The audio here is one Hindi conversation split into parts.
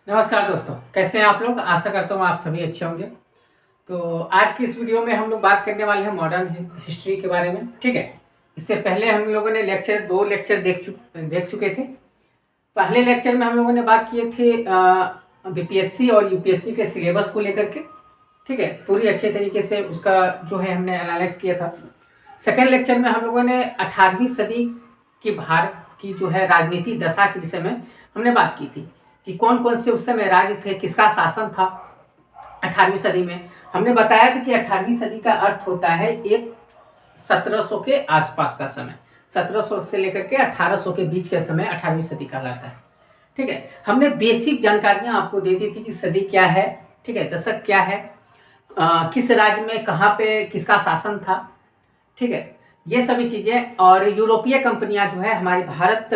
नमस्कार दोस्तों, कैसे हैं आप लोग। आशा करता हूँ आप सभी अच्छे होंगे। तो आज की इस वीडियो में हम लोग बात करने वाले हैं मॉडर्न हिस्ट्री के बारे में। ठीक है, इससे पहले हम लोगों ने दो लेक्चर देख चुके थे। पहले लेक्चर में हम लोगों ने बात किए थे बीपीएससी और यूपीएससी के सिलेबस को लेकर के। ठीक है, पूरी अच्छे तरीके से उसका जो है हमने एनालाइज किया था। सेकेंड लेक्चर में हम लोगों ने 18वीं सदी की भारत की जो है राजनीति दशा के विषय में हमने बात की थी कि कौन कौन से उस समय राज्य थे, किसका शासन था 18वीं सदी में। हमने बताया था कि 18वीं सदी का अर्थ होता है एक 1700 के आसपास का समय, 1700 से लेकर के 1800 के बीच का समय 18वीं सदी कहलाता है। ठीक है, हमने बेसिक जानकारियां आपको दे दी थी कि सदी क्या है, ठीक है, दशक क्या है, किस राज्य में कहाँ पे किसका शासन था। ठीक है, ये सभी चीज़ें और यूरोपीय कंपनियां जो है हमारे भारत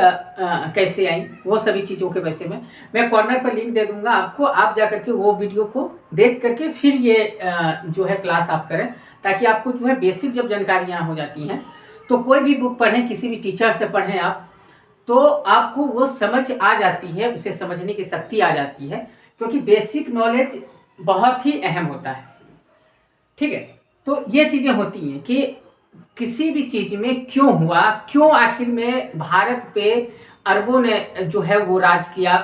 कैसे आई, वो सभी चीज़ों के विषय में मैं कॉर्नर पर लिंक दे दूंगा आपको। आप जा करके वो वीडियो को देख करके फिर ये जो है क्लास आप करें, ताकि आपको जो है बेसिक जब जानकारियां हो जाती हैं तो कोई भी बुक पढ़ें, किसी भी टीचर से पढ़ें आप, तो आपको वो समझ आ जाती है, उसे समझने की शक्ति आ जाती है, क्योंकि बेसिक नॉलेज बहुत ही अहम होता है। ठीक है, तो ये चीज़ें होती हैं कि किसी भी चीज में क्यों हुआ, क्यों आखिर में भारत पे अरबों ने जो है वो राज किया,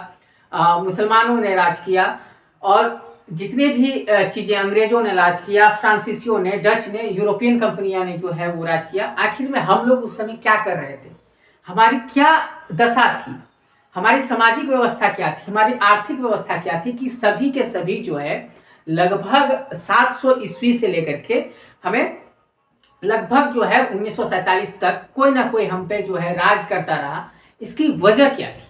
मुसलमानों ने राज किया, और जितने भी चीजें अंग्रेजों ने राज किया, फ्रांसीसियों ने, डच ने, यूरोपियन कंपनियां ने जो है वो राज किया। आखिर में हम लोग उस समय क्या कर रहे थे, हमारी क्या दशा थी, हमारी सामाजिक व्यवस्था क्या थी, हमारी आर्थिक व्यवस्था क्या थी, कि सभी के सभी जो है लगभग 700 ईस्वी से लेकर के हमें लगभग जो है 1947 तक कोई ना कोई हम पे जो है राज करता रहा। इसकी वजह क्या थी,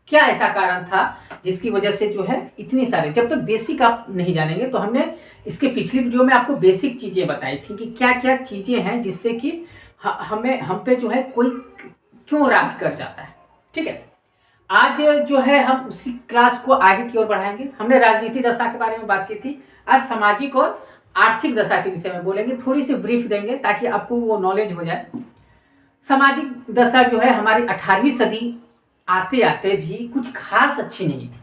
क्या ऐसा कारण था जिसकी वजह से जो है इतनी सारे, जब तक बेसिक आप नहीं जानेंगे तो हमने इसके पिछली वीडियो में आपको बेसिक चीजें बताई थी कि क्या क्या चीजें हैं जिससे कि हमें हम पे जो है कोई क्यों राज कर जाता है। ठीक है, आज जो है हम उसी क्लास को आगे की ओर बढ़ाएंगे। हमने राजनीति दशा के बारे में बात की थी, आज सामाजिक और आर्थिक दशा के विषय में बोलेंगे, थोड़ी सी ब्रीफ देंगे ताकि आपको वो नॉलेज हो जाए। सामाजिक दशा जो है हमारी 18वीं सदी आते आते भी कुछ खास अच्छी नहीं थी।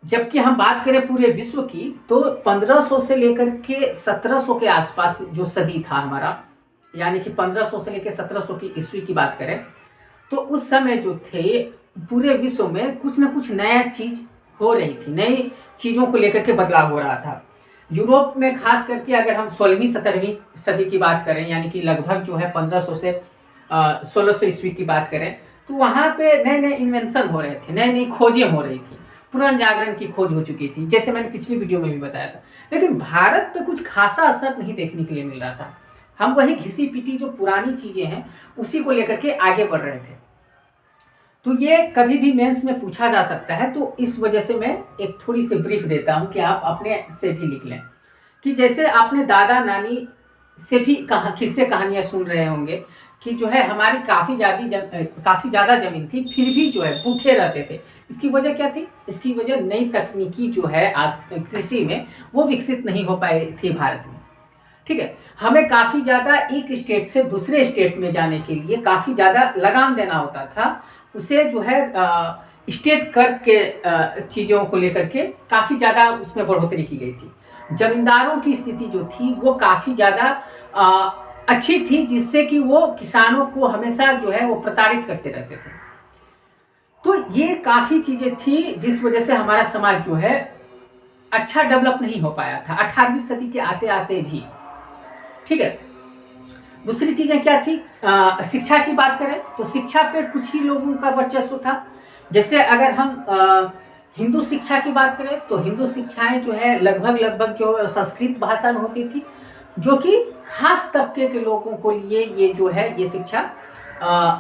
जबकि हम बात करें पूरे विश्व की तो 1500 से लेकर के 1700 के आसपास जो सदी था हमारा, यानी कि 1500 से लेकर 1700 की ईस्वी की बात करें तो उस समय जो थे पूरे विश्व में कुछ ना कुछ नया चीज हो रही थी, नई चीजों को लेकर के बदलाव हो रहा था। यूरोप में खास करके अगर हम 16वीं 17वीं सदी की बात करें, यानी कि लगभग जो है 1500 से 1600 ईस्वी की बात करें, तो वहाँ पे नए नए इन्वेंशन हो रहे थे, नई नई खोजें हो रही थी, पुनर्जागरण की खोज हो चुकी थी, जैसे मैंने पिछली वीडियो में भी बताया था। लेकिन भारत पे कुछ खासा असर नहीं देखने के लिए मिल रहा था। हम वही घिसी पिटी जो पुरानी चीजें हैं उसी को लेकर के आगे बढ़ रहे थे। तो ये कभी भी मेंस में पूछा जा सकता है, तो इस वजह से मैं एक थोड़ी सी ब्रीफ देता हूं कि आप अपने से भी लिख लें। कि जैसे आपने दादा नानी से भी किस्से कहानियां सुन रहे होंगे कि जो है हमारी काफ़ी ज़्यादा ज़मीन थी, फिर भी जो है भूखे रहते थे। इसकी वजह क्या थी, इसकी वजह नई तकनीकी जो है कृषि में वो विकसित नहीं हो पाई थी भारत में। ठीक है, हमें काफ़ी ज़्यादा एक स्टेट से दूसरे स्टेट में जाने के लिए काफ़ी ज़्यादा लगान देना होता था। उसे जो है स्टेट कर के चीज़ों को लेकर के काफ़ी ज़्यादा उसमें बढ़ोतरी की गई थी। जमींदारों की स्थिति जो थी वो काफ़ी ज़्यादा अच्छी थी, जिससे कि वो किसानों को हमेशा जो है वो प्रताड़ित करते रहते थे। तो ये काफ़ी चीज़ें थी जिस वजह से हमारा समाज जो है अच्छा डेवलप नहीं हो पाया था 18वीं सदी के आते आते भी। ठीक है, दूसरी चीजें क्या थी, शिक्षा की बात करें तो शिक्षा पे कुछ ही लोगों का वर्चस्व था। जैसे अगर हम हिंदू शिक्षा की बात करें तो हिंदू शिक्षाएं जो है लगभग जो संस्कृत भाषा में होती थी, जो कि खास तबके के लोगों को लिए ये जो है ये शिक्षा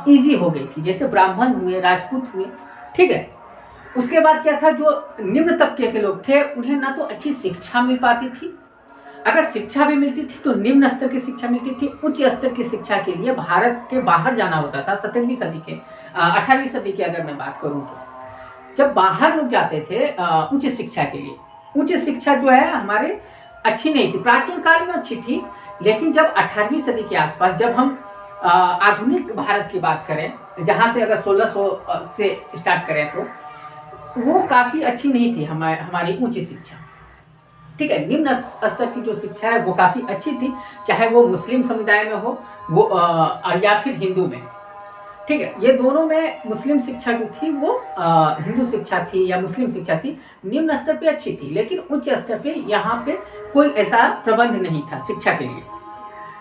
इजी हो गई थी, जैसे ब्राह्मण हुए, राजपूत हुए। ठीक है, उसके बाद क्या था, जो निम्न तबके के लोग थे उन्हें ना तो अच्छी शिक्षा मिल पाती थी, अगर शिक्षा भी मिलती थी तो निम्न स्तर की शिक्षा मिलती थी। उच्च स्तर की शिक्षा के लिए भारत के बाहर जाना होता था। 17वीं सदी के 18वीं सदी की अगर मैं बात करूं तो जब बाहर लोग जाते थे उच्च शिक्षा के लिए, उच्च शिक्षा जो है हमारे अच्छी नहीं थी, प्राचीन काल में अच्छी थी, लेकिन जब 18वीं सदी के आसपास जब हम आधुनिक भारत की बात करें, जहां से अगर 1600 से स्टार्ट करें तो वो काफ़ी अच्छी नहीं थी हमारी ऊंची शिक्षा। ठीक है, निम्न स्तर की जो शिक्षा है वो काफ़ी अच्छी थी, चाहे वो मुस्लिम समुदाय में हो वो या फिर हिंदू में। ठीक है, ये दोनों में मुस्लिम शिक्षा जो थी वो हिंदू शिक्षा थी या मुस्लिम शिक्षा थी, निम्न स्तर पे अच्छी थी, लेकिन उच्च स्तर पे यहाँ पे कोई ऐसा प्रबंध नहीं था शिक्षा के लिए।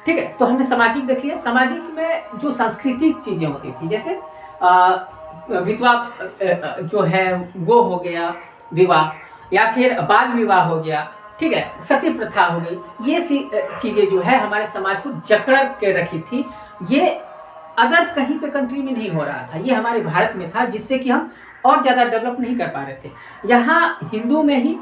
ठीक है, तो हमने सामाजिक देख लिया। सामाजिक में जो सांस्कृतिक चीज़ें होती थी, जैसे विधवा जो है वो हो गया विवाह, या फिर बाल विवाह हो गया। ठीक है, सती प्रथा हो गई, ये चीज़ें जो है हमारे समाज को जकड़ के रखी थी। ये अदर कहीं पे कंट्री में नहीं हो रहा था, ये हमारे भारत में था, जिससे कि हम और ज़्यादा डेवलप नहीं कर पा रहे थे। यहाँ हिंदू में ही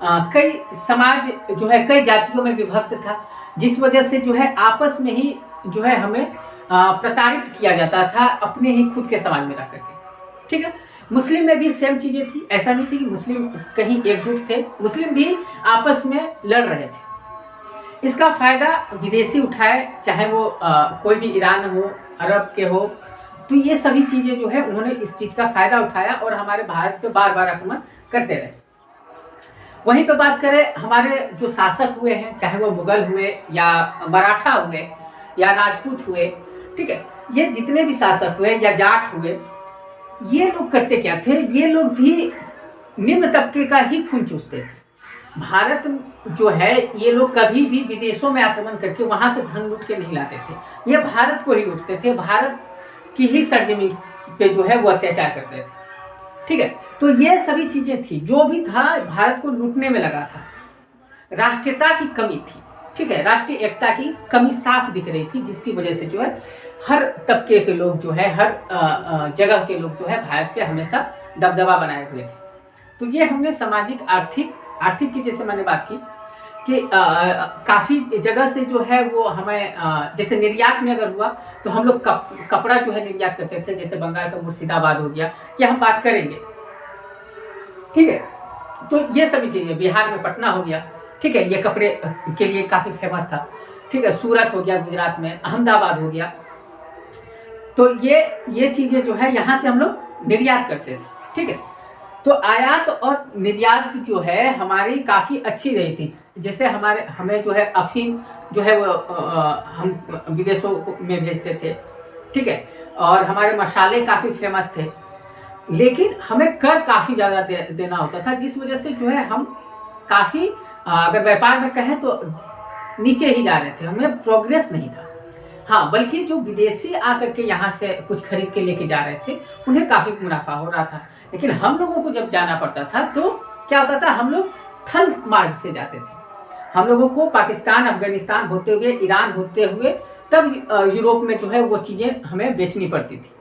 कई समाज जो है कई जातियों में विभक्त था, जिस वजह से जो है आपस में ही जो है हमें प्रताड़ित किया जाता था अपने ही खुद के समाज में रह करके। ठीक है, मुस्लिम में भी सेम चीज़ें थी, ऐसा नहीं थी कि मुस्लिम कहीं एकजुट थे, मुस्लिम भी आपस में लड़ रहे थे। इसका फ़ायदा विदेशी उठाए, चाहे वो कोई भी ईरान हो, अरब के हो, तो ये सभी चीज़ें जो है उन्होंने इस चीज़ का फ़ायदा उठाया और हमारे भारत पे बार बार आक्रमण करते रहे। वहीं पे बात करें, हमारे जो शासक हुए हैं, चाहे वो मुगल हुए या मराठा हुए या राजपूत हुए, ठीक है, ये जितने भी शासक हुए या जाट हुए, ये लोग करते क्या थे, ये लोग भी निम्न तबके का ही खून चूसते थे। भारत जो है, ये लोग कभी भी विदेशों में आक्रमण करके वहाँ से धन लूट के नहीं लाते थे, ये भारत को ही लूटते थे, भारत की ही सरजमीन पे जो है वो अत्याचार करते थे। ठीक है, तो ये सभी चीज़ें थी, जो भी था भारत को लूटने में लगा था। राष्ट्रीयता की कमी थी, ठीक है, राष्ट्रीय एकता की कमी साफ दिख रही थी, जिसकी वजह से जो है हर तबके के लोग जो है, हर जगह के लोग जो है भारत पे हमेशा दबदबा बनाए हुए थे। तो ये हमने सामाजिक आर्थिक की जैसे मैंने बात की कि काफ़ी जगह से जो है वो हमें जैसे निर्यात में अगर हुआ तो हम लोग कपड़ा जो है निर्यात करते थे, जैसे बंगाल का मुर्शिदाबाद हो गया, ये हम बात करेंगे। ठीक है, तो ये सभी चीज़ें, बिहार में पटना हो गया, ठीक है, ये कपड़े के लिए काफ़ी फेमस था। ठीक है, सूरत हो गया गुजरात में, अहमदाबाद हो गया, तो ये चीज़ें जो है यहाँ से हम लोग निर्यात करते थे। ठीक है, तो आयात और निर्यात जो है हमारी काफ़ी अच्छी रही थी। जैसे हमें जो है अफीम जो है वो हम विदेशों में भेजते थे। ठीक है, और हमारे मसाले काफ़ी फेमस थे, लेकिन हमें कर काफ़ी ज़्यादा देना होता था, जिस वजह से जो है हम काफ़ी अगर व्यापार में कहें तो नीचे ही जा रहे थे, हमें प्रोग्रेस नहीं था। हाँ, बल्कि जो विदेशी आकर के यहाँ से कुछ खरीद के लेके जा रहे थे, उन्हें काफ़ी मुनाफा हो रहा था। लेकिन हम लोगों को जब जाना पड़ता था तो क्या होता था, हम लोग थल मार्ग से जाते थे। हम लोगों को पाकिस्तान, अफगानिस्तान होते हुए, ईरान होते हुए, तब यूरोप में जो है वो चीज़ें हमें बेचनी पड़ती थी।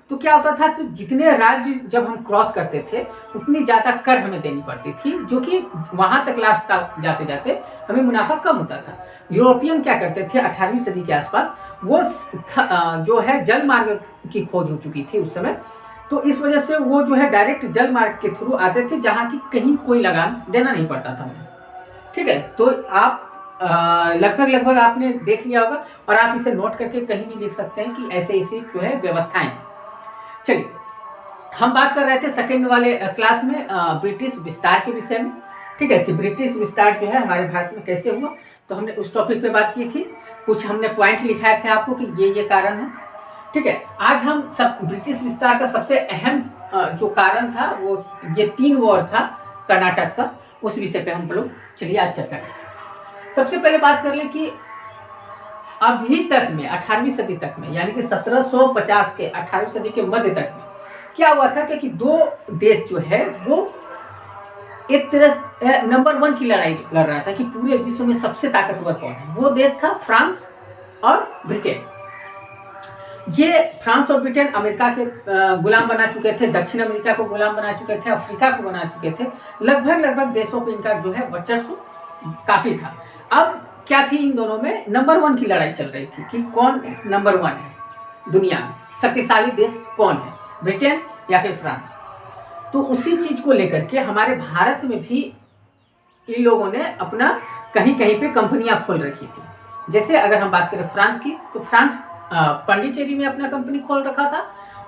तो क्या होता था, तो जितने राज्य जब हम क्रॉस करते थे उतनी ज़्यादा कर हमें देनी पड़ती थी, जो कि वहाँ तक लास्ट तक जाते जाते हमें मुनाफा कम होता था। यूरोपियन क्या करते थे 18वीं सदी के आसपास, वो जो है जल मार्ग की खोज हो चुकी थी उस समय, तो इस वजह से वो जो है डायरेक्ट जल मार्ग के थ्रू आते थे, जहाँ की कहीं कोई लगान देना नहीं पड़ता था उन्हें। ठीक है, तो आप लगभग आपने देख लिया होगा, और आप इसे नोट करके कहीं भी लिख सकते हैं कि ऐसे जो है व्यवस्थाएं थी। चलिए, हम बात कर रहे थे सेकेंड वाले क्लास में ब्रिटिश विस्तार के विषय में। ठीक है, कि ब्रिटिश विस्तार जो है हमारे भारत में कैसे हुआ, तो हमने उस टॉपिक पे बात की थी। कुछ हमने पॉइंट लिखाए थे आपको कि ये कारण है। ठीक है, आज हम सब ब्रिटिश विस्तार का सबसे अहम जो कारण था वो ये 3 वॉर था कर्नाटक का, उस विषय पे हम लोग चलिए आज चर्चा करें। सबसे पहले बात कर ले कि अभी तक में 18वीं सदी तक में, यानी कि 1750 के 18वीं सदी के मध्य तक में क्या हुआ था कि 2 देश जो है वो एक तरह नंबर 1 की लड़ाई लड़ रहा था कि पूरे विश्व में सबसे ताकतवर कौन है। वो देश था फ्रांस और ब्रिटेन। ये फ्रांस और ब्रिटेन अमेरिका के गुलाम बना चुके थे, दक्षिण अमेरिका को गुलाम बना चुके थे, अफ्रीका को बना चुके थे। लगभग देशों पे इनका जो है वर्चस्व काफ़ी था। अब क्या थी, इन दोनों में नंबर 1 की लड़ाई चल रही थी कि कौन नंबर 1 है दुनिया में, शक्तिशाली देश कौन है, ब्रिटेन या फिर फ्रांस। तो उसी चीज़ को लेकर के हमारे भारत में भी इन लोगों ने अपना कहीं कहीं पे कंपनियां खोल रखी थी। जैसे अगर हम बात करें फ्रांस की, तो फ्रांस पांडिचेरी में अपना कंपनी खोल रखा था,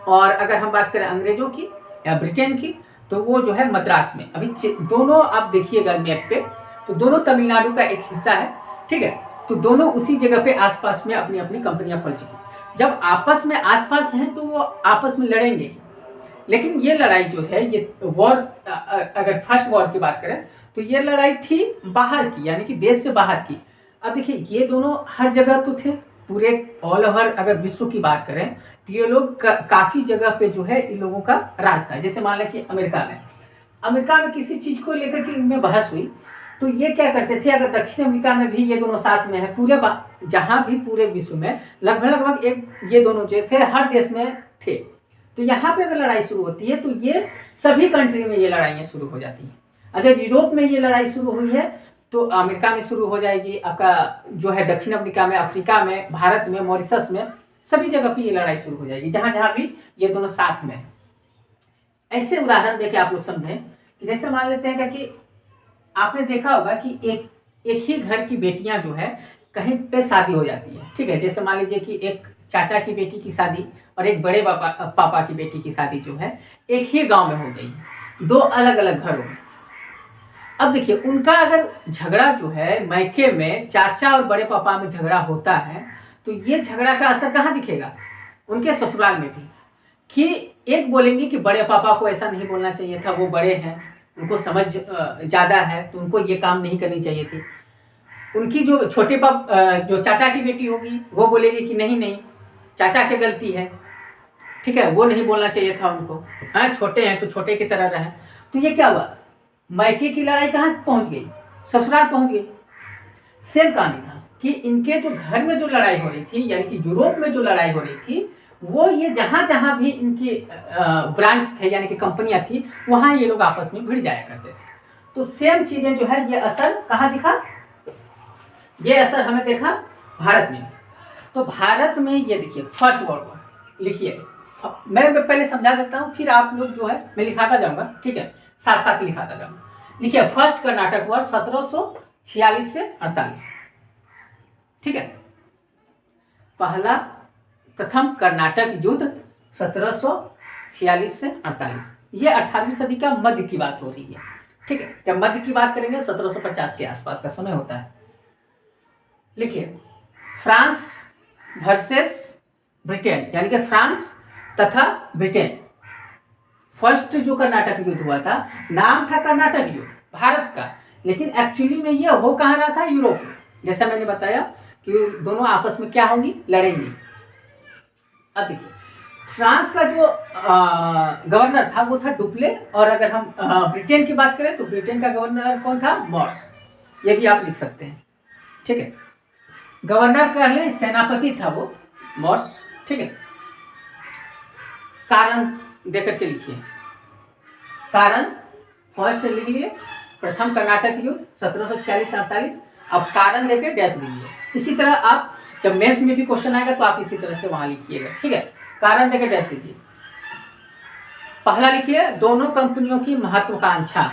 और अगर हम बात करें अंग्रेजों की या ब्रिटेन की, तो वो जो है मद्रास में। अभी दोनों आप देखिएगा मैप पे, तो दोनों तमिलनाडु का एक हिस्सा है, ठीक है। तो दोनों उसी जगह पे आसपास में अपनी अपनी कंपनियां खोल चुकी। जब आपस में आसपास हैं तो वो आपस में लड़ेंगे, लेकिन ये लड़ाई जो है, ये वॉर, अगर फर्स्ट वॉर की बात करें तो ये लड़ाई थी बाहर की, यानी कि देश से बाहर की। अब देखिए ये दोनों हर जगह तो थे, पूरे ऑल ओवर अगर विश्व की बात करें तो ये लोग काफ़ी जगह पे जो है इन लोगों का राज था। जैसे मान लें कि अमेरिका में किसी चीज़ को लेकर के इनमें बहस हुई तो ये क्या करते थे, अगर दक्षिण अमेरिका में भी ये दोनों साथ में है, पूरे जहाँ भी पूरे विश्व में लगभग एक ये दोनों जो थे हर देश में थे, तो यहाँ पे अगर लड़ाई शुरू होती है तो ये सभी कंट्री में ये लड़ाइयाँ शुरू हो जाती हैं। अगर यूरोप में ये लड़ाई शुरू हुई है तो अमेरिका में शुरू हो जाएगी, आपका जो है दक्षिण अमेरिका में, अफ्रीका में, भारत में, मॉरिशस में, सभी जगह पे ये लड़ाई शुरू हो जाएगी जहाँ जहाँ भी ये दोनों साथ में है। ऐसे उदाहरण देके आप लोग समझें कि जैसे मान लेते हैं कि आपने देखा होगा कि एक ही घर की बेटियां जो है कहीं पे शादी हो जाती है, ठीक है। जैसे मान लीजिए कि एक चाचा की बेटी की शादी और एक बड़े पापा की बेटी की शादी जो है एक ही गांव में हो गई, दो अलग अलग घरों में। अब देखिए उनका अगर झगड़ा जो है मायके में चाचा और बड़े पापा में झगड़ा होता है तो ये झगड़ा का असर कहाँ दिखेगा, उनके ससुराल में भी। कि एक बोलेंगे कि बड़े पापा को ऐसा नहीं बोलना चाहिए था, वो बड़े हैं, उनको समझ ज़्यादा है, तो उनको ये काम नहीं करनी चाहिए थी। उनकी जो जो चाचा की बेटी होगी वो बोलेगी कि नहीं नहीं, चाचा की गलती है, ठीक है, वो नहीं बोलना चाहिए था उनको, हाँ छोटे हैं तो छोटे की तरह रहें। तो ये क्या हुआ, मायके की लड़ाई कहाँ पहुँच गई, ससुराल पहुँच गई। सेम कहानी था कि इनके जो घर में जो लड़ाई हो रही थी, यानी कि यूरोप में जो लड़ाई हो रही थी, वो ये जहाँ जहाँ भी इनकी ब्रांच थे यानी कि कंपनियां थी, वहाँ ये लोग आपस में भिड़ जाया करते थे। तो सेम चीज़ें जो है ये असर कहाँ दिखा, ये असर हमें देखा भारत में। तो भारत में ये देखिए फर्स्ट वर्ल्ड वॉर लिखिए, मैं पहले समझा देता हूँ, फिर आप लोग जो है मैं लिखाता जाऊँगा, ठीक है, साथ साथ लिखाता जाऊँगा। लिखिए फर्स्ट कर्नाटक वॉर 1746 से 48, ठीक है। प्रथम कर्नाटक युद्ध 1746 से 48, ये 18वीं सदी का मध्य की बात हो रही है, ठीक है। जब मध्य की बात करेंगे 1750 के आसपास का समय होता है। लिखिए फ्रांस वर्सेस ब्रिटेन, यानी कि फ्रांस तथा ब्रिटेन। फर्स्ट जो कर्नाटक युद्ध हुआ था, नाम था कर्नाटक युद्ध भारत का, लेकिन एक्चुअली में ये हो कहाँ रहा था, यूरोप में। जैसा मैंने बताया कि दोनों आपस में क्या होंगी, लड़ेंगी। अब देखिए फ्रांस का जो गवर्नर था वो था डुप्ले, और अगर हम ब्रिटेन की बात करें तो ब्रिटेन का गवर्नर कौन था, मॉर्स। ये भी आप लिख सकते हैं, ठीक है। गवर्नर कह लें, सेनापति था वो मॉर्स, ठीक है। कारण देकर के लिखिए, कारण फर्स्ट लिख लिए, प्रथम कर्नाटक युद्ध 1746-48, अब कारण देकर डैश दीजिए। इसी तरह आप जब मेंस में भी क्वेश्चन आएगा तो आप इसी तरह से वहां लिखिएगा, ठीक है। कारण देकर डैश दीजिए। पहला लिखिए दोनों कंपनियों की महत्वाकांक्षा,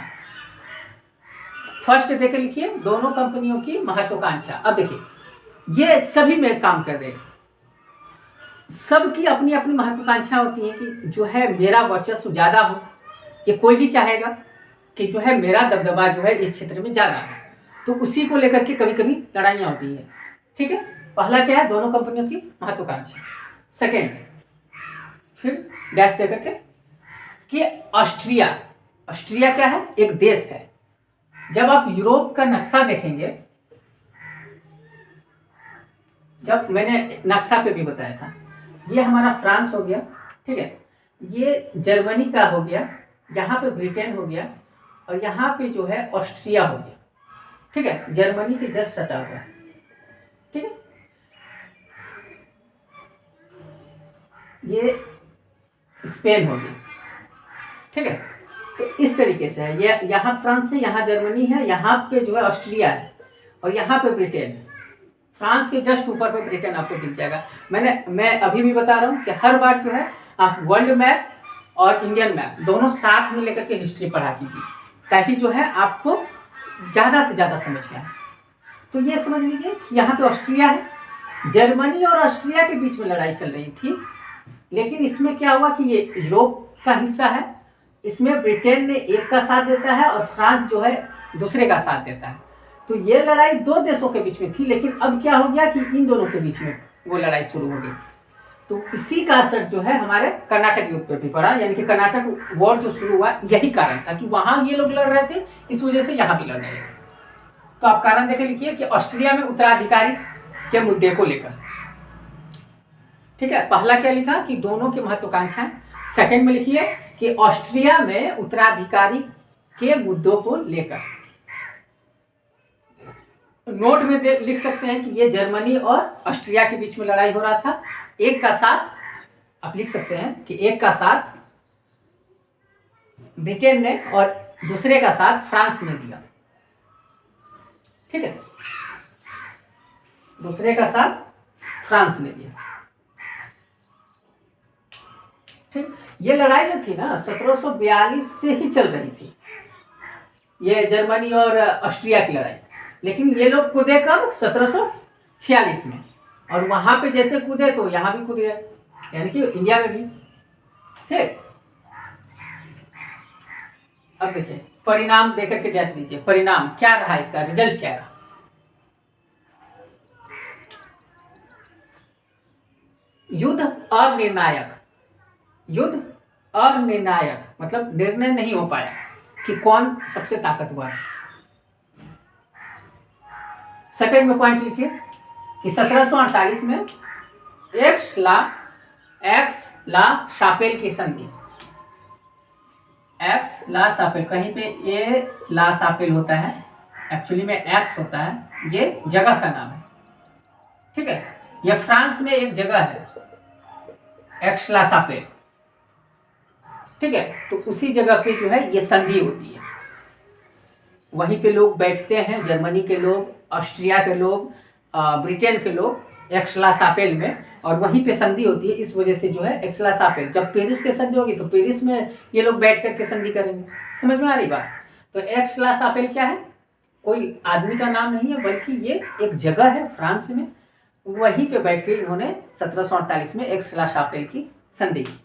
फर्स्ट देकर लिखिए दोनों कंपनियों की महत्वाकांक्षा। अब देखिए ये सभी में काम कर देगा, सबकी अपनी अपनी महत्वाकांक्षा होती है कि जो है मेरा वर्चस्व ज़्यादा हो, ये कोई भी चाहेगा कि जो है मेरा दबदबा जो है इस क्षेत्र में ज़्यादा हो, तो उसी को लेकर के कभी कभी लड़ाइयाँ होती है, ठीक है। पहला क्या है, दोनों कंपनियों की महत्वाकांक्षा। सेकेंड फिर डैश दे करके कि ऑस्ट्रिया क्या है, एक देश है। जब आप यूरोप का नक्शा देखेंगे, जब मैंने नक्शा पे भी बताया था, ये हमारा फ्रांस हो गया, ठीक है, ये जर्मनी का हो गया, यहाँ पे ब्रिटेन हो गया, और यहाँ पे जो है ऑस्ट्रिया हो गया, ठीक है, जर्मनी के जस्ट सटा हुआ है, ठीक है। ये स्पेन हो गया, ठीक है। तो इस तरीके से है, ये यहाँ फ्रांस है, यहाँ जर्मनी है, यहाँ पे जो है ऑस्ट्रिया है, और यहाँ पे ब्रिटेन है। फ्रांस के जस्ट ऊपर पे ब्रिटेन आपको दिख जाएगा। मैं अभी भी बता रहा हूँ कि हर बार जो है आप वर्ल्ड मैप और इंडियन मैप दोनों साथ में लेकर के हिस्ट्री पढ़ा कीजिए, ताकि जो है आपको ज़्यादा से ज़्यादा समझ में आए। तो ये समझ लीजिए यहाँ पे ऑस्ट्रिया है, जर्मनी और ऑस्ट्रिया के बीच में लड़ाई चल रही थी, लेकिन इसमें क्या हुआ कि ये यूरोप का हिस्सा है, इसमें ब्रिटेन ने एक का साथ देता है और फ्रांस जो है दूसरे का साथ देता है। तो ये लड़ाई दो देशों के बीच में थी, लेकिन अब क्या हो गया कि इन दोनों के बीच में वो लड़ाई शुरू हो गई। तो इसी का असर जो है हमारे कर्नाटक युद्ध पर भी पड़ा, यानी कि कर्नाटक वॉर जो शुरू हुआ यही कारण था कि वहां ये लोग लड़ रहे थे, इस वजह से यहाँ भी लड़ने लगे। तो आप कारण देखे लिखिए कि ऑस्ट्रिया में उत्तराधिकारी के मुद्दे को लेकर, ठीक है, पहला क्या लिखा कि दोनों की महत्वाकांक्षाएं। सेकंड में लिखिए कि ऑस्ट्रिया में उत्तराधिकारी के मुद्दों को लेकर। नोट में लिख सकते हैं कि ये जर्मनी और ऑस्ट्रिया के बीच में लड़ाई हो रहा था। एक का साथ आप लिख सकते हैं कि एक का साथ ब्रिटेन ने और दूसरे का साथ फ्रांस ने दिया, ठीक है, दूसरे का साथ फ्रांस ने दिया, ठीक। ये लड़ाई जो थी ना 1742 से ही चल रही थी, ये जर्मनी और ऑस्ट्रिया की लड़ाई। लेकिन ये लोग कूदे कब? 1746 में, और वहां पे जैसे कूदे तो यहाँ भी कूद गए, यानी कि इंडिया में भी, ठीक। अब देखिए परिणाम देकर के डैश दीजिए, परिणाम क्या रहा, इसका रिजल्ट क्या रहा। युद्ध अनिर्णायक, युद्ध अनिर्णायक मतलब निर्णय नहीं हो पाया कि कौन सबसे ताकतवर है। सेकंड में पॉइंट लिखिए कि 1748 में एक्स ला शापेल की संधि, एक्स ला शापेल, कहीं पे ए ला शापेल होता है, एक्चुअली में एक्स होता है, ये जगह का नाम है, ठीक है। ये फ्रांस में एक जगह है एक्स ला शापेल, ठीक है। तो उसी जगह पे जो है ये संधि होती है, वहीं पे लोग बैठते हैं, जर्मनी के लोग, ऑस्ट्रिया के लोग, ब्रिटेन के लोग एक्सला शापेल में, और वहीं पे संधि होती है। इस वजह से जो है एक्सला शापेल, जब पेरिस के संधि होगी तो पेरिस में ये लोग बैठ करके संधि करेंगे। समझ में आ रही बात? तो एक्सला शापेल क्या है? कोई आदमी का नाम नहीं है, बल्कि ये एक जगह है फ्रांस में, वहीं पे बैठ के इन्होंने 1748 में एक्सला शापेल की संधि की।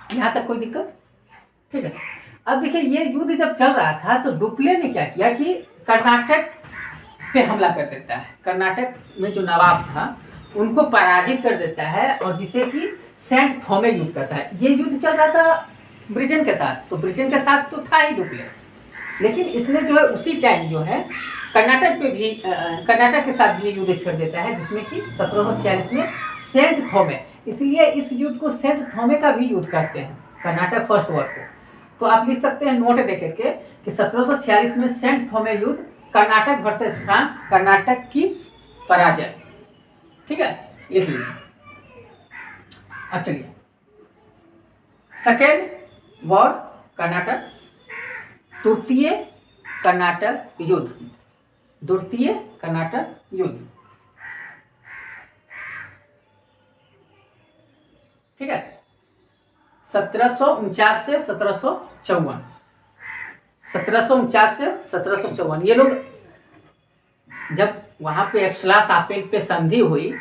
यहाँ तक कोई दिक्कत? ठीक है। अब देखिए ये युद्ध जब चल रहा था तो डुप्ले ने क्या किया कि कर्नाटक पे हमला कर देता है। कर्नाटक में जो नवाब था उनको पराजित कर देता है, और जिसे कि सेंट थॉमे युद्ध करता है। ये युद्ध चल रहा था ब्रिटेन के साथ, तो ब्रिटेन के साथ तो था ही डुप्ले, लेकिन इसने जो है उसी टाइम जो है कर्नाटक पे भी कर्नाटक के साथ भी युद्ध छेड़ देता है, जिसमें कि 1746 में सेंट थॉमे, इसलिए इस युद्ध को सेंट थॉमे का भी युद्ध कहते हैं, कर्नाटक फर्स्ट वॉर को। तो आप लिख सकते हैं नोट दे करके कि 1746 में सेंट थॉमे युद्ध, कर्नाटक वर्सेस फ्रांस, कर्नाटक की पराजय, ठीक है, लिख लीजिए। अब चलिए सेकेंड वॉर कर्नाटक, तृतीय कर्नाटक युद्ध, द्वितीय कर्नाटक युद्ध, ठीक है, 1749 से 1754, 1749 से 1754। ये लोग जब वहां पे एक्सला शापेल पे संधि हुई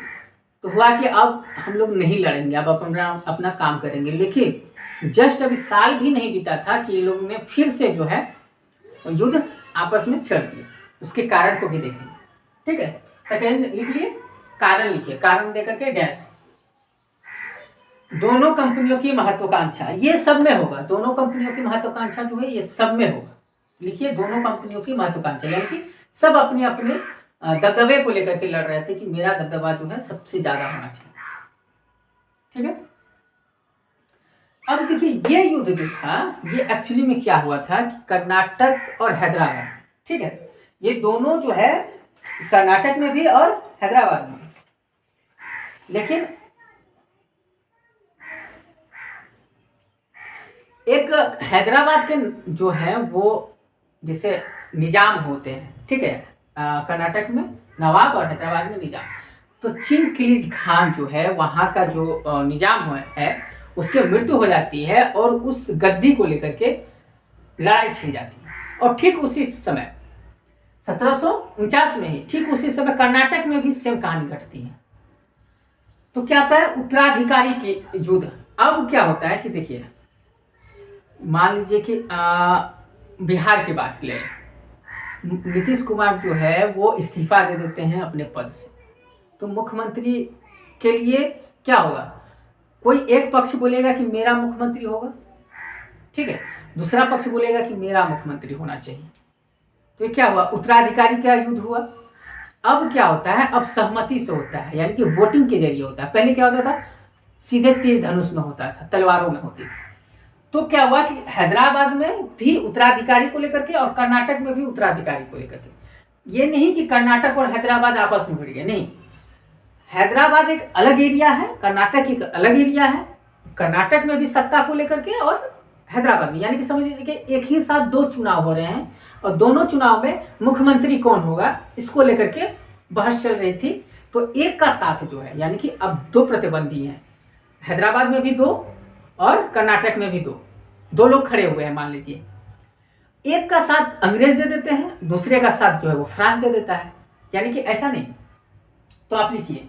तो हुआ कि अब हम लोग नहीं लड़ेंगे, अब अपना काम करेंगे। लेकिन जस्ट अभी साल भी नहीं बीता था कि ये लोग ने फिर से जो है युद्ध आपस में छेड़ दिए। उसके कारण को भी देखेंगे, ठीक है। सेकेंड लिख लिए, कारण लिखिए, कारण देकर के डैश। दोनों कंपनियों की महत्वाकांक्षा, ये सब में होगा, दोनों कंपनियों की महत्वाकांक्षा जो है ये सब में होगा। लिखिए दोनों कंपनियों की महत्वाकांक्षा, यानी कि सब अपने अपने दबदबे को लेकर के लड़ रहे थे कि मेरा दबदबा जो है सबसे ज्यादा होना चाहिए, ठीक है। अब देखिए ये युद्ध जो था ये एक्चुअली में क्या हुआ था कि कर्नाटक और हैदराबाद, ठीक है, ये दोनों जो है कर्नाटक में भी और हैदराबाद में, लेकिन एक हैदराबाद के जो है वो जैसे निजाम होते हैं, ठीक है, कर्नाटक में नवाब और हैदराबाद में निजाम। तो चिंगकिलीज खान जो है वहाँ का जो निजाम है उसकी मृत्यु हो जाती है और उस गद्दी को लेकर के लड़ाई छिड़ जाती है। और ठीक उसी समय 1749 में ही ठीक उसी समय कर्नाटक में भी सेम कहानी घटती है। तो क्या होता है, उत्तराधिकारी की युद्ध। अब क्या होता है कि देखिए मान लीजिए कि बिहार की बात लें, नीतीश कुमार जो है वो इस्तीफा दे देते हैं अपने पद से, तो मुख्यमंत्री के लिए क्या होगा? कोई एक पक्ष बोलेगा कि मेरा मुख्यमंत्री होगा, ठीक है, दूसरा पक्ष बोलेगा कि मेरा मुख्यमंत्री होना चाहिए। तो ये क्या हुआ? उत्तराधिकारी का युद्ध हुआ। अब क्या होता है? अब सहमति से होता है, यानी कि वोटिंग के जरिए होता है। पहले क्या होता था? सीधे तीर धनुष में होता था, तलवारों में होती थी। तो क्या हुआ कि हैदराबाद में भी उत्तराधिकारी को लेकर के और कर्नाटक में भी उत्तराधिकारी को लेकर के, ये नहीं कि कर्नाटक और हैदराबाद आपस में भिड़ गए, नहीं। हैदराबाद एक अलग एरिया है, कर्नाटक एक अलग एरिया है। कर्नाटक में भी सत्ता को लेकर के और हैदराबाद में, यानी कि समझ लीजिए कि एक ही साथ दो चुनाव हो रहे हैं और दोनों चुनाव में मुख्यमंत्री कौन होगा इसको लेकर के बहस चल रही थी। तो एक का साथ जो है, यानी कि अब दो प्रतिद्वंदी हैं, हैदराबाद में भी दो और कर्नाटक में भी दो लोग खड़े हुए हैं। मान लीजिए एक का साथ अंग्रेज दे देते हैं, दूसरे का साथ जो है वो फ्रांस दे देता है, यानी कि ऐसा नहीं। तो आप लिखिए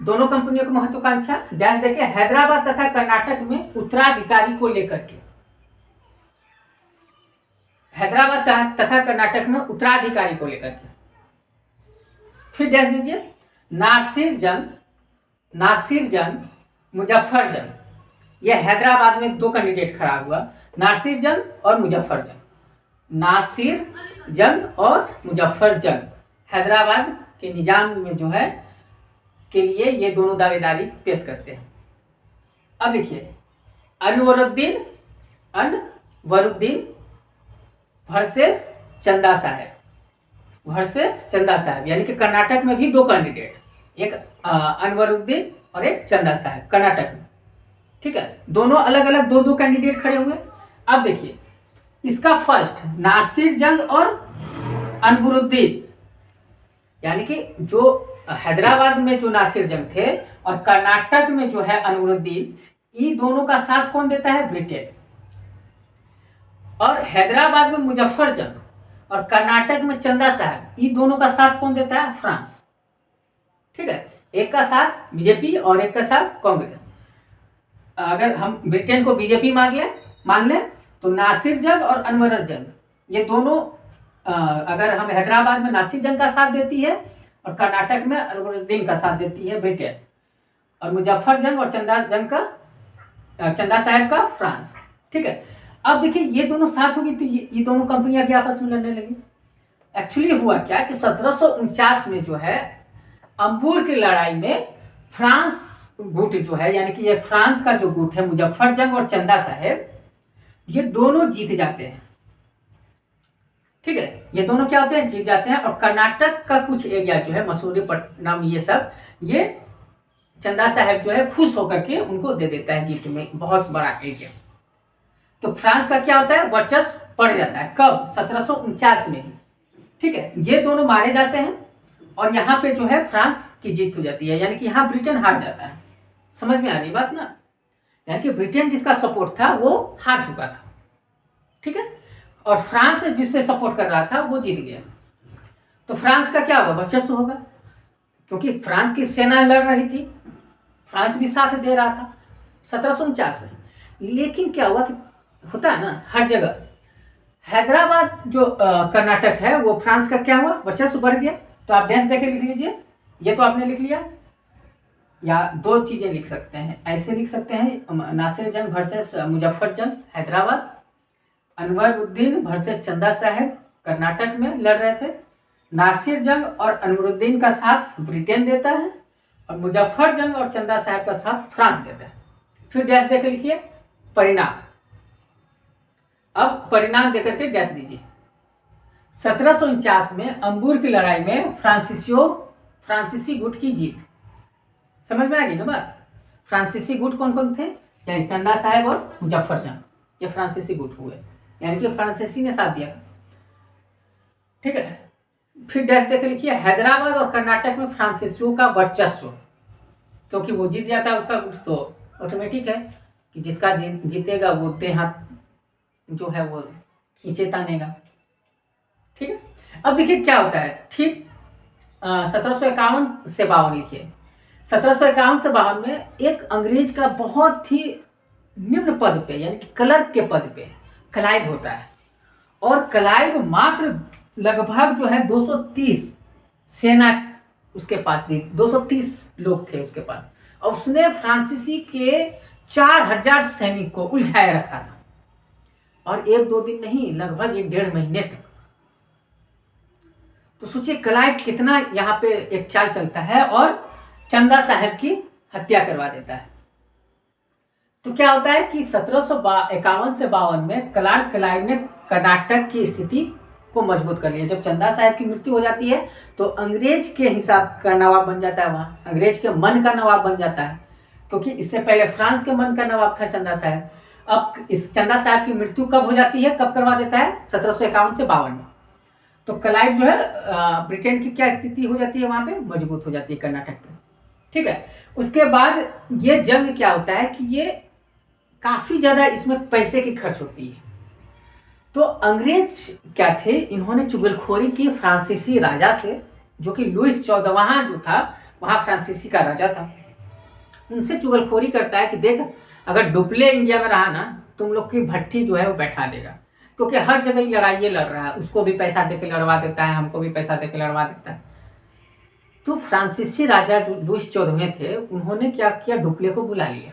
दोनों कंपनियों की महत्वाकांक्षा डैश देखिए, हैदराबाद तथा कर्नाटक में उत्तराधिकारी को लेकर के, हैदराबाद तथा कर्नाटक में उत्तराधिकारी को लेकर के। फिर डैश दीजिए, नासिर जंग मुजफ्फरजंग, यह हैदराबाद में दो कैंडिडेट खड़ा हुआ, नासिर जंग और मुजफ्फरजंग। नासिर जंग और मुजफ्फरजंग हैदराबाद के निजाम में जो है के लिए ये दोनों दावेदारी पेश करते हैं। अब लिखिए अनवरुद्दीन वर्सेस चंदा साहब, यानी कि कर्नाटक में भी दो कैंडिडेट, एक अनवरुद्दीन और एक चंदा साहब कर्नाटक में, ठीक है। दोनों अलग अलग दो कैंडिडेट खड़े हुए। अब देखिए इसका फर्स्ट नासिर जंग और अनवरुद्दीन, यानी कि जो हैदराबाद में जो नासिर जंग थे और कर्नाटक में जो है अनवरुद्दीन, ये दोनों का साथ कौन देता है? ब्रिटेन। और हैदराबाद में मुजफ्फरजंग और कर्नाटक में चंदा साहब, ये दोनों का साथ कौन देता है? फ्रांस, ठीक है। एक का साथ बीजेपी और एक का साथ कांग्रेस। अगर हम ब्रिटेन को बीजेपी मान लें तो नासिर जंग और अनवर जंग, ये दोनों अगर हम हैदराबाद में नासिर जंग का साथ देती है और कर्नाटक में अनवरुद्दीन का साथ देती है ब्रिटेन, और मुजफ्फर जंग और चंदा साहब का फ्रांस, ठीक है। अब देखिए ये दोनों साथ होगी तो ये दोनों कंपनियां भी आपस में लड़ने लगी। एक्चुअली हुआ क्या कि 1749 में जो है अंबूर की लड़ाई में फ्रांस गुट जो है, यानी कि ये फ्रांस का जो गुट है मुजफ्फरजंग और चंदा साहब, ये दोनों जीत जाते हैं, ठीक है। ये दोनों क्या होते हैं? जीत जाते हैं। और कर्नाटक का कुछ एरिया जो है मसूरीपट्टनम, ये सब, ये चंदा साहब जो है खुश होकर के उनको दे देता है गिफ्ट में, बहुत बड़ा एरिया। तो फ्रांस का क्या होता है? वर्चस्व बढ़ जाता है। कब? 1749 में ही, ठीक है। ये दोनों मारे जाते हैं और यहाँ पे जो है फ्रांस की जीत हो जाती है, यानी कि यहाँ ब्रिटेन हार जाता है। समझ में आ रही बात ना? यानी कि ब्रिटेन जिसका सपोर्ट था वो हार चुका था, ठीक है, और फ्रांस जिससे सपोर्ट कर रहा था वो जीत गया। तो फ्रांस का क्या होगा? वर्चस्व होगा, क्योंकि फ्रांस की सेना लड़ रही थी, फ्रांस भी साथ दे रहा था 1749 में। लेकिन क्या हुआ कि होता है ना हर जगह, हैदराबाद जो कर्नाटक है वो फ्रांस का क्या हुआ? वर्चस्व बढ़ गया। तो आप डैश देके लिख लीजिए, ये तो आपने लिख लिया, या दो चीजें लिख सकते हैं, ऐसे लिख सकते हैं नासिर जंग वर्सेस मुजफ्फरजंग हैदराबाद, अनवरुद्दीन वर्सेस चंदा साहब कर्नाटक में लड़ रहे थे, नासिर जंग और अनवरुद्दीन का साथ ब्रिटेन देता है और मुजफ्फरजंग और चंदा साहब का साथ फ्रांस देता है। फिर डैश देकर लिखिए परिणाम। अब परिणाम देकर के डैश दीजिए। 1749 में अंबूर की लड़ाई में फ्रांसीसी गुट की जीत। समझ में आ गई ना बात? फ्रांसीसी गुट कौन कौन थे? यानी चंदा साहब और मुजफ्फरजंग, ये फ्रांसीसी गुट हुए, यानी कि फ्रांसीसी ने साथ दिया, ठीक है। फिर डैश देकर लिखिए हैदराबाद और कर्नाटक में फ्रांसीसियों का वर्चस्व, क्योंकि वो जीत जाता है उसका गुट, तो ऑटोमेटिक है कि जिसका जीतेगा वो देहात जो है वो खींचे तानेगा, ठीक है। अब देखिए क्या होता है, ठीक 1751 से 52 लिखिए। 1751 से 52 में एक अंग्रेज का बहुत ही निम्न पद पे यानी कि क्लर्क के पद पे क्लाइव होता है। और क्लाइव मात्र लगभग जो है 230 सेना उसके पास थी, 230 लोग थे उसके पास, और उसने फ्रांसीसी के 4000 सैनिक को उलझाए रखा था, और एक दो दिन नहीं, लगभग 1-1.5 महीने तक। तो सोचिए क्लाइव कितना यहाँ पे एक चाल चलता है और चंदा साहब की हत्या करवा देता है। तो क्या होता है कि 1751 से 52 में क्लार्क क्लाइव ने कर्नाटक की स्थिति को मजबूत कर लिया। जब चंदा साहब की मृत्यु हो जाती है तो अंग्रेज के हिसाब का नवाब बन जाता है, वहाँ अंग्रेज के मन का नवाब बन जाता है, क्योंकि इससे पहले फ्रांस के मन का नवाब था चंदा साहब। अब इस चंदा साहब की मृत्यु कब हो जाती है, कब करवा देता है, 1751 से 52 में। तो क्लाइव जो है ब्रिटेन की क्या स्थिति हो जाती है, वहाँ पे मजबूत हो जाती है कर्नाटक पे। ठीक है, उसके बाद ये जंग क्या होता है कि ये काफी ज्यादा इसमें पैसे की खर्च होती है। तो अंग्रेज क्या थे, इन्होंने चुगलखोरी की फ्रांसीसी राजा से, जो कि लुइस 14वां जो था, वहां फ्रांसीसी का राजा था, उनसे चुगलखोरी करता है कि देख, अगर डुप्ले इंडिया में रहा ना, तुम लोग की भट्टी जो है वो बैठा देगा, क्योंकि हर जगह ही लड़ाई लड़ रहा है, उसको भी पैसा दे के लड़वा देता है, हमको भी पैसा दे के लड़वा देता है। तो फ्रांसीसी राजा जो लुइस 14वें थे, उन्होंने क्या किया, डुप्ले को बुला लिया,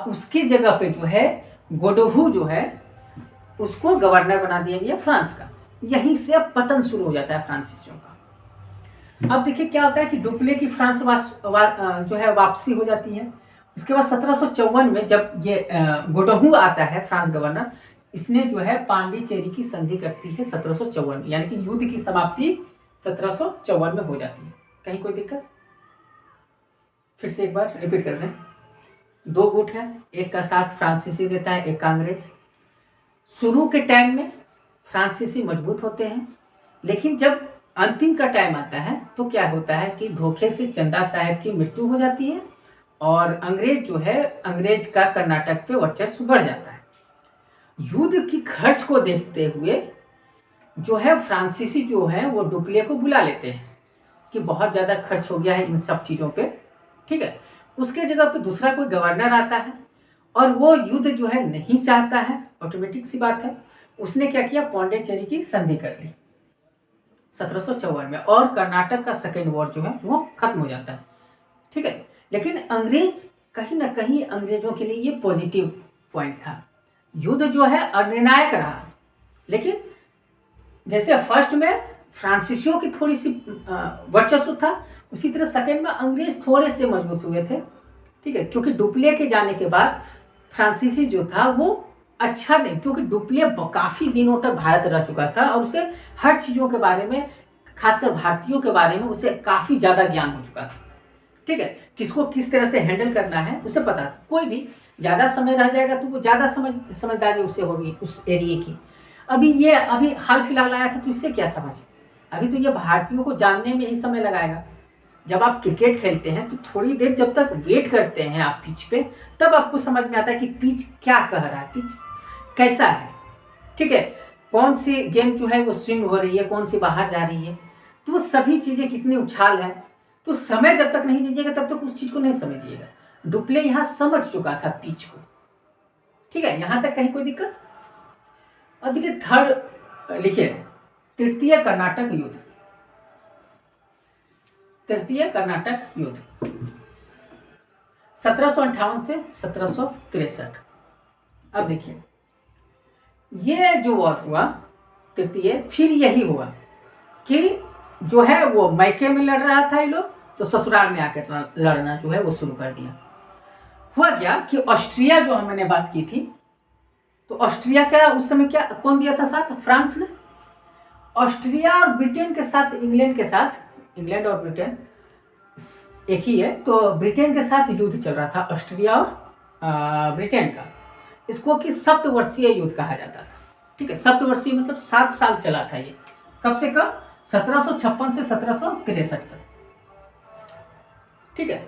उसकी जगह पे जो है गोडोहू जो है उसको गवर्नर बना दिया गया फ्रांस का। यहीं से अब पतन शुरू हो जाता है फ्रांसीसियों का। अब देखिए क्या होता है कि डुप्ले की फ्रांस जो है वापसी हो जाती है। उसके बाद 1754 में जब ये गोडोहू आता है फ्रांस गवर्नर, इसने जो है पांडिचेरी की संधि करती है 1754 में, यानी कि युद्ध की समाप्ति 1754 में हो जाती है। कहीं कोई दिक्कत? फिर से एक बार रिपीट कर दें, 2 गुट है, एक का साथ फ्रांसीसी देता है, एक का अंग्रेज। शुरू के टाइम में फ्रांसीसी मजबूत होते हैं, लेकिन जब अंतिम का टाइम आता है तो क्या होता है कि धोखे से चंदा साहब की मृत्यु हो जाती है, और अंग्रेज जो है, अंग्रेज का कर्नाटक पे वर्चस्व बढ़ जाता है। युद्ध की खर्च को देखते हुए जो है फ्रांसीसी जो है वो डुप्ले को बुला लेते हैं कि बहुत ज़्यादा खर्च हो गया है इन सब चीज़ों पे। ठीक है, उसके जगह पे दूसरा कोई गवर्नर आता है, और वो युद्ध जो है नहीं चाहता है, ऑटोमेटिक सी बात है। उसने क्या किया, पौंडीचेरी की संधि कर ली 1754 में, और कर्नाटक का सेकेंड वॉर जो है वो खत्म हो जाता है। ठीक है, लेकिन अंग्रेज कहीं ना कहीं, अंग्रेजों के लिए ये पॉजिटिव पॉइंट था। युद्ध जो है अनिर्णायक रहा, लेकिन जैसे फर्स्ट में फ्रांसीसियों की थोड़ी सी वर्चस्व था, उसी तरह सेकेंड में अंग्रेज थोड़े से मजबूत हुए थे। ठीक है, क्योंकि डुप्ले के जाने के बाद फ्रांसीसी जो था वो अच्छा नहीं, क्योंकि डुप्ले काफ़ी दिनों तक भारत रह चुका था, और उसे हर चीज़ों के बारे में, खासकर भारतीयों के बारे में उसे काफ़ी ज़्यादा ज्ञान हो चुका था। ठीक है, किसको किस तरह से हैंडल करना है उसे पता था। कोई भी ज़्यादा समय रह जाएगा तो वो ज़्यादा समझदारी उसे होगी उस एरिए की। अभी हाल फिलहाल आया था, तो इससे क्या समझ, अभी तो ये भारतीयों को जानने में ही समय लगाएगा। जब आप क्रिकेट खेलते हैं तो थोड़ी देर जब तक वेट करते हैं आप पिच पे, तब आपको समझ में आता है कि पिच क्या कह रहा है, पिच कैसा है। ठीक है, कौन सी गेंद जो है वो स्विंग हो रही है, कौन सी बाहर जा रही है, तो वो सभी चीज़ें कितनी उछाल है। तो समय जब तक नहीं दीजिएगा तब तक उस चीज़ को नहीं समझिएगा। डुप्ले यहाँ समझ चुका था पिच को। ठीक है, यहाँ तक कहीं कोई दिक्कत? और देखिए थर्ड लिखिए, तृतीय कर्नाटक युद्ध। तृतीय कर्नाटक युद्ध 1758 से 1763। अब देखिए ये जो वॉर हुआ तृतीय, फिर यही हुआ कि जो है वो मायके में लड़ रहा था ये लोग, तो ससुराल में आकर लड़ना जो है वो शुरू कर दिया। हुआ क्या कि ऑस्ट्रिया जो हमने बात की थी, तो ऑस्ट्रिया का उस समय क्या कौन दिया था साथ, फ्रांस ने। ऑस्ट्रिया और ब्रिटेन के साथ, इंग्लैंड के साथ, इंग्लैंड और ब्रिटेन एक ही है, तो ब्रिटेन के साथ युद्ध चल रहा था, ऑस्ट्रिया और ब्रिटेन का। इसको कि सप्तवर्षीय युद्ध कहा जाता था। ठीक है, सप्तवर्षीय मतलब 7 साल चला था ये। कब से कब, 1756 से 1763 तक। ठीक है,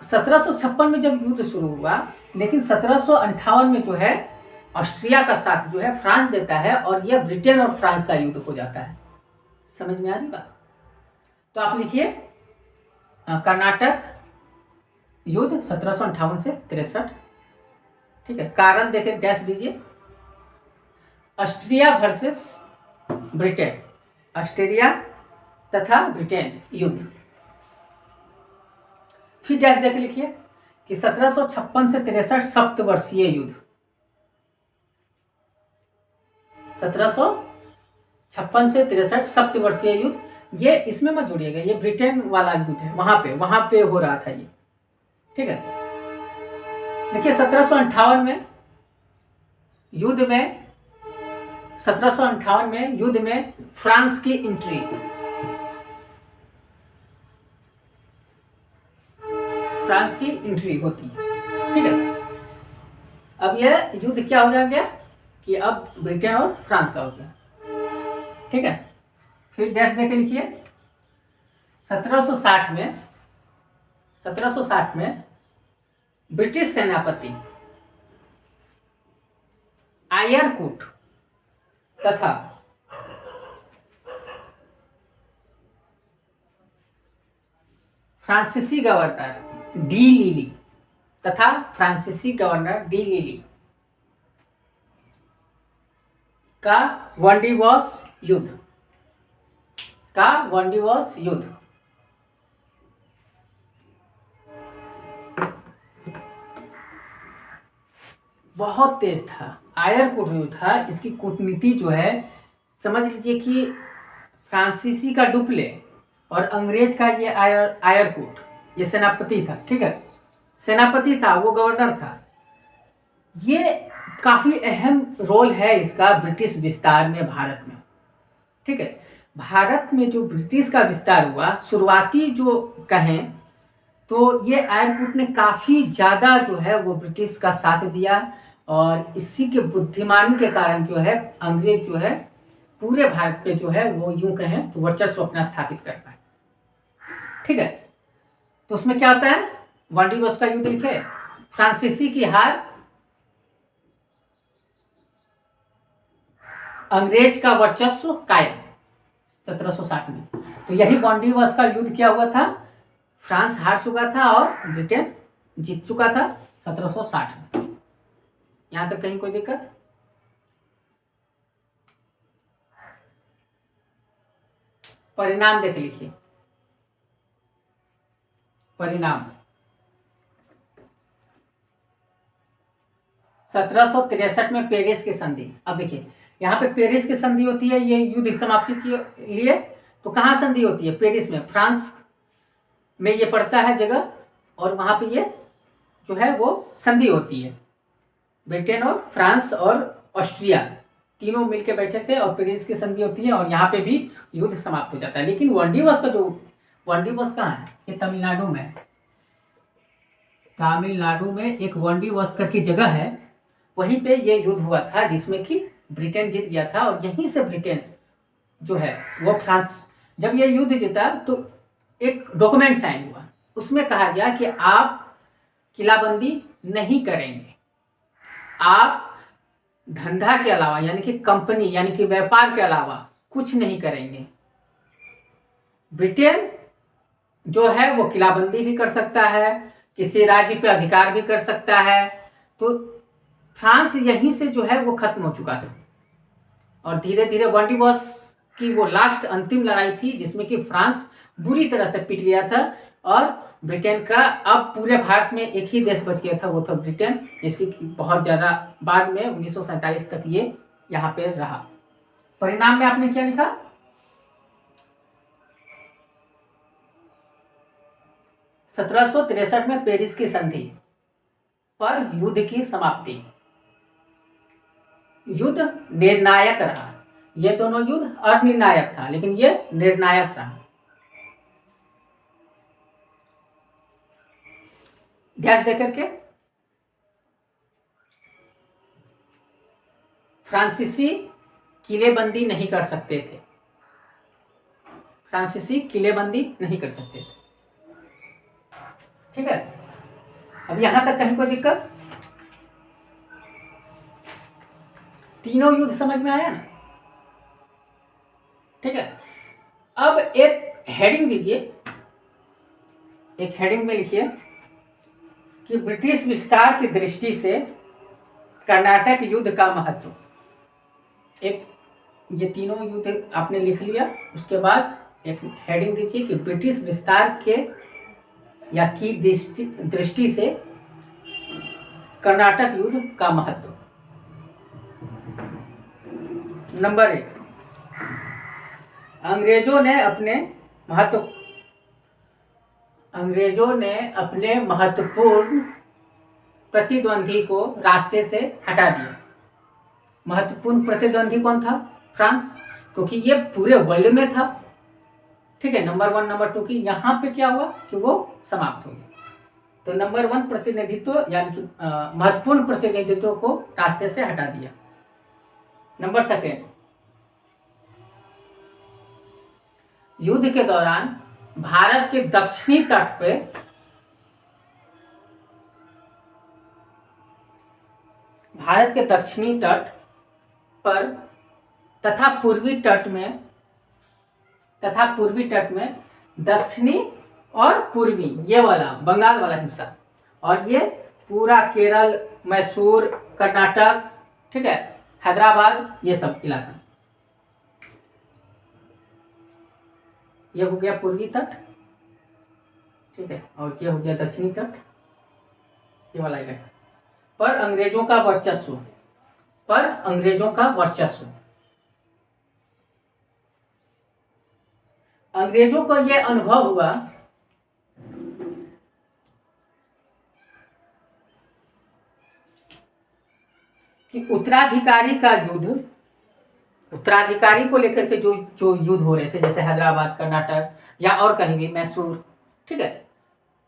1756 में जब युद्ध शुरू हुआ, लेकिन 1758 में जो है ऑस्ट्रिया का साथ जो है फ्रांस देता है, और यह ब्रिटेन और फ्रांस का युद्ध हो जाता है। समझ में आ रही बात? तो आप लिखिए कर्नाटक युद्ध 1758 से 63, ठीक है, कारण देखें, डैश दीजिए, ऑस्ट्रिया वर्सेस ब्रिटेन, ऑस्ट्रेलिया तथा ब्रिटेन युद्ध। फिर डैश देख लिखिए कि 1756 से 63 सप्तवर्षीय युद्ध, 1756 से 63 सप्तवर्षीय युद्ध, ये इसमें मत जोड़िएगा, ये ब्रिटेन वाला युद्ध है, वहां पे हो रहा था ये, ठीक है। देखिए 1758 में युद्ध में 1758 में युद्ध में फ्रांस की एंट्री, फ्रांस की एंट्री होती है, ठीक है। अब यह युद्ध क्या हो जाएगा कि अब ब्रिटेन और फ्रांस का हो गया, ठीक है। फिर डैश देखे लिखिए 1760 में ब्रिटिश सेनापति आयरकुट तथा फ्रांसीसी गवर्नर डी लिली का वनडिवॉस युद्ध बहुत तेज था, आयरकुट जो था, इसकी कूटनीति जो है, समझ लीजिए कि फ्रांसीसी का डुप्ले और अंग्रेज का ये आयरकुट, ये सेनापति था, ठीक है, सेनापति था, वो गवर्नर था। ये काफी अहम रोल है इसका ब्रिटिश विस्तार में भारत में, ठीक है। भारत में जो ब्रिटिश का विस्तार हुआ, शुरुआती जो कहें तो ये आयरकुट ने काफी ज्यादा जो है वो ब्रिटिश का साथ दिया, और इसी के बुद्धिमानी के कारण जो है अंग्रेज जो है पूरे भारत पे जो है वो यूं कहें तो वर्चस्व अपना स्थापित कर पाए, ठीक है। तो उसमें क्या होता है, वनडिवॉस का युद्ध लिखे, फ्रांसीसी की हार, अंग्रेज का वर्चस्व कायम 1760 में। तो यही वनडिवॉस का युद्ध क्या हुआ था, फ्रांस हार चुका था और ब्रिटेन जीत चुका था 1760 में। यहां तक कहीं कोई दिक्कत? परिणाम देख लिखिए, परिणाम 1763 में पेरिस की संधि। अब देखिए यहाँ पे पेरिस की संधि होती है, ये युद्ध समाप्ति के लिए, तो कहाँ संधि होती है, पेरिस में, फ्रांस में ये पड़ता है जगह, और वहां पे ये जो है वो संधि होती है। ब्रिटेन और फ्रांस और ऑस्ट्रिया तीनों मिलके बैठे थे और पेरिस की संधि होती है, और यहाँ पे भी युद्ध समाप्त हो जाता है। लेकिन वनडिवॉस का जो, वनडिवॉस कहाँ है, ये तमिलनाडु में, तमिलनाडु में एक वनडिवॉस की जगह है, वहीं पे ये युद्ध हुआ था जिसमें कि ब्रिटेन जीत गया था, और यहीं से ब्रिटेन जो है वो फ्रांस, जब ये युद्ध जीता तो एक डॉक्यूमेंट साइन हुआ, उसमें कहा गया कि आप किलाबंदी नहीं करेंगे, आप धंधा के अलावा यानी कि कंपनी यानी कि व्यापार के अलावा कुछ नहीं करेंगे। ब्रिटेन जो है वो किलाबंदी भी कर सकता है, किसी राज्य पे अधिकार भी कर सकता है, तो फ्रांस यहीं से जो है वो खत्म हो चुका था। और धीरे धीरे वनडिवॉस की वो लास्ट अंतिम लड़ाई थी जिसमें कि फ्रांस बुरी तरह से पिट गया था, और ब्रिटेन का अब पूरे भारत में एक ही देश बच गया था, वो था ब्रिटेन, जिसकी बहुत ज़्यादा बाद में 1947 तक ये यहाँ पे रहा। परिणाम में आपने क्या लिखा, 1763 में पेरिस की संधि पर युद्ध की समाप्ति, युद्ध निर्णायक रहा। ये दोनों युद्ध अनिर्णायक था, लेकिन ये निर्णायक रहा। ध्यान देकर के फ्रांसीसी किलेबंदी नहीं कर सकते थे, फ्रांसीसी किलेबंदी नहीं कर सकते थे, ठीक है। अब यहां तक कहीं कोई दिक्कत? तीनों युद्ध समझ में आया ना, ठीक है। अब एक हेडिंग दीजिए, एक हेडिंग में लिखिए कि ब्रिटिश विस्तार की दृष्टि से कर्नाटक युद्ध का महत्व। एक ये तीनों युद्ध आपने लिख लिया, उसके बाद एक हेडिंग दीजिए कि ब्रिटिश विस्तार के या की दृष्टि से कर्नाटक युद्ध का महत्व। नंबर 1, अंग्रेजों ने अपने महत्वपूर्ण प्रतिद्वंदी को रास्ते से हटा दिया। महत्वपूर्ण प्रतिद्वंदी कौन था? फ्रांस, क्योंकि ये पूरे वर्ल्ड में था। ठीक है, नंबर 1। नंबर 2 की यहाँ पे क्या हुआ कि वो समाप्त हो गया। तो नंबर 1 प्रतिनिधित्व यानी कि महत्वपूर्ण प्रतिनिधित्व को रास्ते से हटा दिया। नंबर 2, युद्ध के दौरान भारत के दक्षिणी तट पे पर तथा पूर्वी तट में दक्षिणी और पूर्वी, ये वाला बंगाल वाला हिस्सा, और ये पूरा केरल, मैसूर, कर्नाटक, ठीक है, हैदराबाद, ये सब इलाका, ये हो गया पूर्वी तट। ठीक है, और ये हो गया दक्षिणी तट, ये वाला इलाका पर अंग्रेजों का वर्चस्व। अंग्रेजों को यह अनुभव हुआ कि उत्तराधिकारी को लेकर के जो युद्ध हो रहे थे, जैसे हैदराबाद, कर्नाटक या और कहीं भी, मैसूर, ठीक है,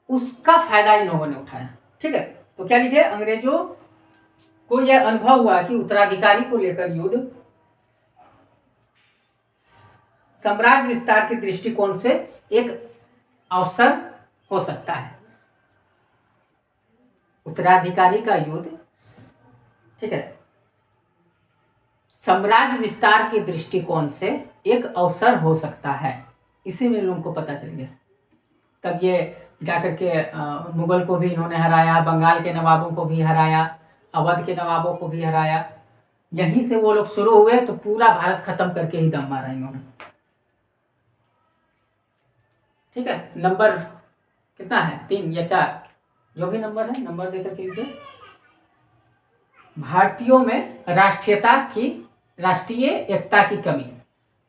उसका फायदा इन लोगों ने उठाया। ठीक है, तो क्या लिखे? अंग्रेजों को यह अनुभव हुआ कि उत्तराधिकारी को लेकर युद्ध साम्राज्य विस्तार के दृष्टिकोण से एक अवसर हो सकता है। उत्तराधिकारी का युद्ध, ठीक है, साम्राज्य विस्तार के दृष्टिकोण से एक अवसर हो सकता है। इसी में लोगों को पता चल गया। तब ये जाकर के मुगल को भी इन्होंने हराया, बंगाल के नवाबों को भी हराया, अवध के नवाबों को भी हराया। यहीं से वो लोग शुरू हुए तो पूरा भारत खत्म करके ही दम मारा इन्होंने। ठीक है, नंबर कितना है? 3 या 4, जो भी नंबर है, नंबर देकर के लिखिए। भारतीयों में राष्ट्रीय एकता की कमी।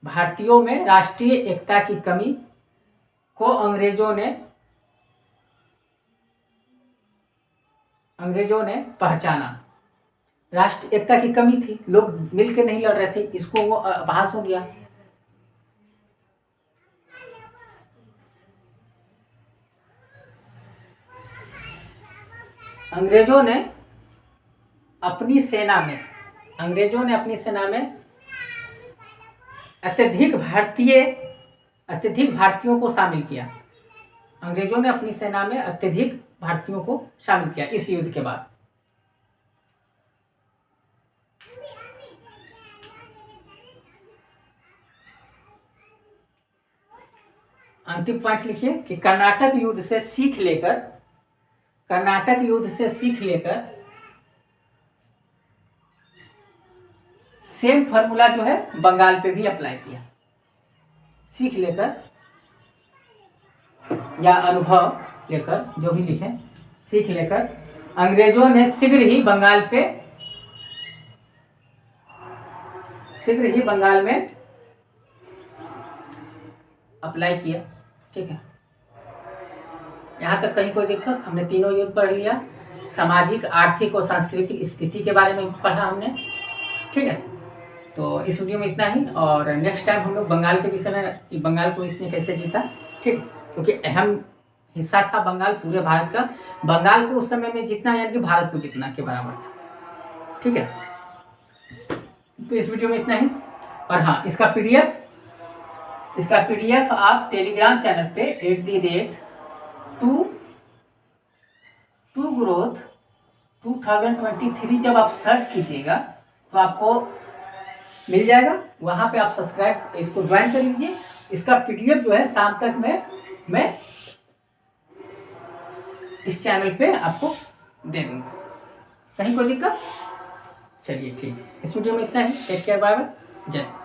भारतीयों में राष्ट्रीय एकता की कमी को अंग्रेजों ने पहचाना। राष्ट्रीय एकता की कमी थी, लोग मिलकर नहीं लड़ रहे थे, इसको वो आभास हो गया। अंग्रेजों ने अपनी सेना में अत्यधिक भारतीयों को शामिल किया। अंग्रेजों ने अपनी सेना में अत्यधिक भारतीयों को शामिल किया इस युद्ध के बाद। अंतिम पॉइंट लिखिए कि कर्नाटक युद्ध से सीख लेकर सेम फॉर्मूला जो है बंगाल पे भी अप्लाई किया। सीख लेकर या अनुभव लेकर, जो भी लिखें, सीख लेकर अंग्रेजों ने शीघ्र ही बंगाल में अप्लाई किया। ठीक है, यहाँ तक कहीं कोई दिक्कत? हमने तीनों युद्ध पढ़ लिया। सामाजिक, आर्थिक और सांस्कृतिक स्थिति के बारे में पढ़ा हमने। ठीक है, तो इस वीडियो में इतना ही, और नेक्स्ट टाइम हम लोग बंगाल के विषय में, बंगाल को इसने कैसे जीता, ठीक, क्योंकि अहम हिस्सा था बंगाल पूरे भारत का। बंगाल को उस समय में जीतना यानी कि भारत को जीतना के बराबर था। ठीक है, तो इस वीडियो में इतना ही। और हाँ, इसका पीडीएफ आप टेलीग्राम चैनल पे @2growth 2023 जब आप सर्च कीजिएगा तो आपको मिल जाएगा। वहाँ पे आप सब्सक्राइब, इसको ज्वाइन कर लीजिए। इसका पीडीएफ जो है शाम तक मैं इस चैनल पे आपको दे दूँगा। कहीं कोई दिक्कत? चलिए ठीक है, इस वीडियो में इतना ही। टेक केयर, बाय बाय, जय हिंद।